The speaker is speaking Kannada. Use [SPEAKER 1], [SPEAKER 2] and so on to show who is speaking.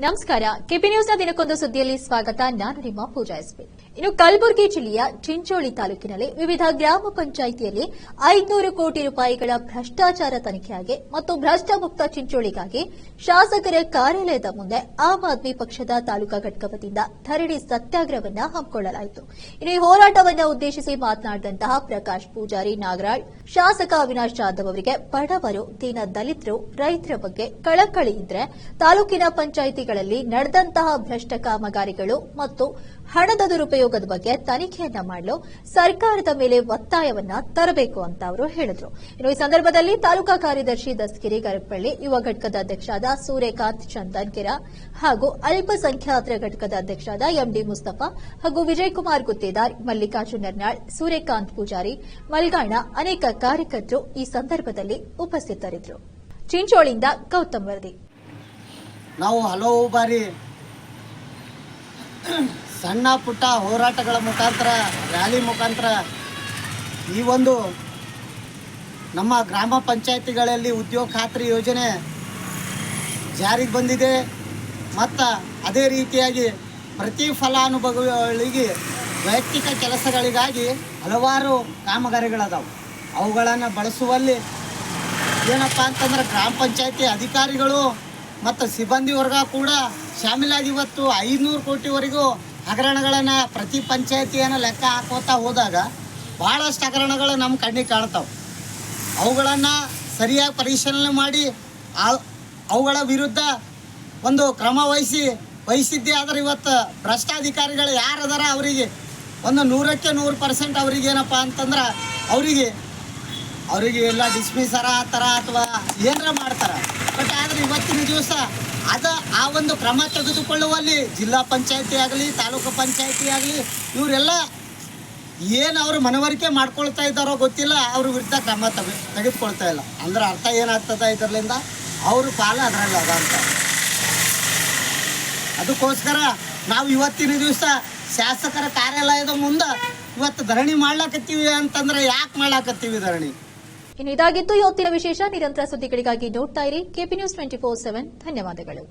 [SPEAKER 1] ನಮಸ್ಕಾರ. ಕೆಪಿ ನ್ಯೂಸ್ನ ದಿನಕ್ಕೊಂದು ಸುದ್ದಿಯಲ್ಲಿ ಸ್ವಾಗತ. ನಾನು ನಿಮ್ಮ ಪೂಜಾ ಎಸ್ಪಿ. ಇನ್ನು ಕಲಬುರಗಿ ಜಿಲ್ಲೆಯ ಚಿಂಚೋಳಿ ತಾಲೂಕಿನಲ್ಲಿ ವಿವಿಧ ಗ್ರಾಮ ಪಂಚಾಯಿತಿಯಲ್ಲಿ 500 ಕೋಟಿ ರೂಪಾಯಿಗಳ ಭ್ರಷ್ಟಾಚಾರ ತನಿಖೆಯಾಗಿ ಮತ್ತು ಭ್ರಷ್ಟ ಮುಕ್ತ ಚಿಂಚೋಳಿಗಾಗಿ ಶಾಸಕರ ಕಾರ್ಯಾಲಯದ ಮುಂದೆ ಆಮ್ ಆದ್ಮಿ ಪಕ್ಷದ ತಾಲೂಕಾ ಘಟಕ ವತಿಯಿಂದ ಧರಣಿ ಸತ್ಯಾಗ್ರಹವನ್ನು ಹಮ್ಮಿಕೊಳ್ಳಲಾಯಿತು. ಇನ್ನು ಈ ಹೋರಾಟವನ್ನು ಉದ್ದೇಶಿಸಿ ಮಾತನಾಡಿದಂತಹ ಪ್ರಕಾಶ್ ಪೂಜಾರಿ ನಾಗರಾಳ್, ಶಾಸಕ ಅವಿನಾಶ್ ಜಾಧವ್ ಅವರಿಗೆ ಬಡವರು, ದೀನ ದಲಿತರು, ರೈತರ ಬಗ್ಗೆ ಕಳಕಳಿ ಇದ್ರೆ ತಾಲೂಕಿನ ಪಂಚಾಯಿತಿಗಳಲ್ಲಿ ನಡೆದಂತಹ ಭ್ರಷ್ಟ ಕಾಮಗಾರಿಗಳು ಮತ್ತು ಹಣದ ದುರುಪಯೋಗದ ಬಗ್ಗೆ ತನಿಖೆಯನ್ನ ಮಾಡಲು ಸರ್ಕಾರದ ಮೇಲೆ ಒತ್ತಾಯವನ್ನ ತರಬೇಕು ಅಂತ ಅವರು ಹೇಳಿದರು. ಇನ್ನು ಈ ಸಂದರ್ಭದಲ್ಲಿ ತಾಲೂಕಾ ಕಾರ್ಯದರ್ಶಿ ದಸ್ಗಿರಿ ಗರಪಳ್ಳಿ, ಯುವ ಘಟಕದ ಅಧ್ಯಕ್ಷರಾದ ಸೂರ್ಯಕಾಂತ್ ಚಂದನ್ಕೆರ ಹಾಗೂ ಅಲ್ಪಸಂಖ್ಯಾತರ ಘಟಕದ ಅಧ್ಯಕ್ಷರಾದ ಎಂಡಿ ಮುಸ್ತಫಾ ಹಾಗೂ ವಿಜಯಕುಮಾರ್ ಗುತ್ತೇದಾರ್, ಮಲ್ಲಿಕಾರ್ಜುನ್ ನರ್ನಾಳ್, ಸೂರ್ಯಕಾಂತ್ ಪೂಜಾರಿ, ಮಲ್ಗಾಣ ಅನೇಕ ಕಾರ್ಯಕರ್ತರು ಈ ಸಂದರ್ಭದಲ್ಲಿ ಉಪಸ್ಥಿತರಿದ್ದರು. ಚಿಂಚೋಳಿಯಿಂದ ಗೌತಮ್ ವರದಿ.
[SPEAKER 2] ನಾವು ಹಲವು ಬಾರಿ ಸಣ್ಣ ಪುಟ್ಟ ಹೋರಾಟಗಳ ಮುಖಾಂತರ, ರ್ಯಾಲಿ ಮುಖಾಂತರ ಈ ಒಂದು ನಮ್ಮ ಗ್ರಾಮ ಪಂಚಾಯಿತಿಗಳಲ್ಲಿ ಉದ್ಯೋಗ ಖಾತ್ರಿ ಯೋಜನೆ ಜಾರಿಗೆ ಬಂದಿದೆ. ಮತ್ತು ಅದೇ ರೀತಿಯಾಗಿ ಪ್ರತಿ ಫಲಾನುಭವಿಗಳಿಗೆ ವೈಯಕ್ತಿಕ ಕೆಲಸಗಳಿಗಾಗಿ ಹಲವಾರು ಕಾಮಗಾರಿಗಳದಾವು. ಅವುಗಳನ್ನು ಬಳಸುವಲ್ಲಿ ಏನಪ್ಪ ಅಂತಂದ್ರೆ ಗ್ರಾಮ ಪಂಚಾಯಿತಿ ಅಧಿಕಾರಿಗಳು ಮತ್ತು ಸಿಬ್ಬಂದಿ ವರ್ಗ ಕೂಡ ಶಾಮೀಲಾಗಿ ಇವತ್ತು 500 ಕೋಟಿವರೆಗೂ ಹಗರಣಗಳನ್ನು ಪ್ರತಿ ಪಂಚಾಯಿತಿಯನ್ನು ಲೆಕ್ಕ ಹಾಕೋತಾ ಹೋದಾಗ ಭಾಳಷ್ಟು ಹಗರಣಗಳು ನಮ್ಮ ಕಣ್ಣಿಗೆ ಕಾಣ್ತಾವೆ. ಅವುಗಳನ್ನು ಸರಿಯಾಗಿ ಪರಿಶೀಲನೆ ಮಾಡಿ ಅವುಗಳ ವಿರುದ್ಧ ಒಂದು ಕ್ರಮ ವಹಿಸಿದ್ದೇ ಆದರೆ ಇವತ್ತು ಭ್ರಷ್ಟಾಧಿಕಾರಿಗಳು ಯಾರದಾರ ಅವರಿಗೆ ಒಂದು 100ಕ್ಕೆ 100% ಅವ್ರಿಗೇನಪ್ಪ ಅಂತಂದ್ರೆ ಅವರಿಗೆ ಎಲ್ಲ ಡಿಸ್ಮಿಸರ ಆ ಥರ ಅಥವಾ ಏನರ ಮಾಡ್ತಾರೆ. ಬಟ್ ಆದರೆ ಇವತ್ತಿನ ದಿವಸ ಆ ಒಂದು ಕ್ರಮ ತೆಗೆದುಕೊಳ್ಳುವಲ್ಲಿ ಜಿಲ್ಲಾ ಪಂಚಾಯಿತಿ ಆಗಲಿ, ತಾಲೂಕು ಪಂಚಾಯಿತಿ ಆಗಲಿ, ಇವರೆಲ್ಲ ಏನು ಅವರು ಮನವರಿಕೆ ಮಾಡ್ಕೊಳ್ತಾ ಇದ್ದಾರೋ ಗೊತ್ತಿಲ್ಲ, ಅವ್ರ ವಿರುದ್ಧ ಕ್ರಮ ತೆಗೆದುಕೊಳ್ತಾ ಇಲ್ಲ. ಅಂದ್ರೆ ಅರ್ಥ ಏನಾಗ್ತದೆ ಇದರಿಂದ ಅವ್ರ ಪಾಲ ಅದರಲ್ಲಿ ಅದ ಅಂತ. ಅದಕ್ಕೋಸ್ಕರ ನಾವು ಇವತ್ತಿನ ದಿವಸ ಶಾಸಕರ ಕಾರ್ಯಾಲಯದ ಮುಂದೆ ಇವತ್ತು ಧರಣಿ ಮಾಡ್ಲಾಕತ್ತೀವಿ ಅಂತಂದ್ರೆ ಯಾಕೆ ಮಾಡ್ಲಾಕತ್ತೀವಿ ಧರಣಿ?
[SPEAKER 1] ಇನ್ನು ಇದಾಗಿತ್ತು ಇವತ್ತಿನ ವಿಶೇಷ. ನಿರಂತರ ಸುದ್ದಿಗಳಿಗಾಗಿ ನೋಡ್ತಾ ಇರಿ ಕೆಪಿ ನ್ಯೂಸ್ 24/7. ಧನ್ಯವಾದಗಳು.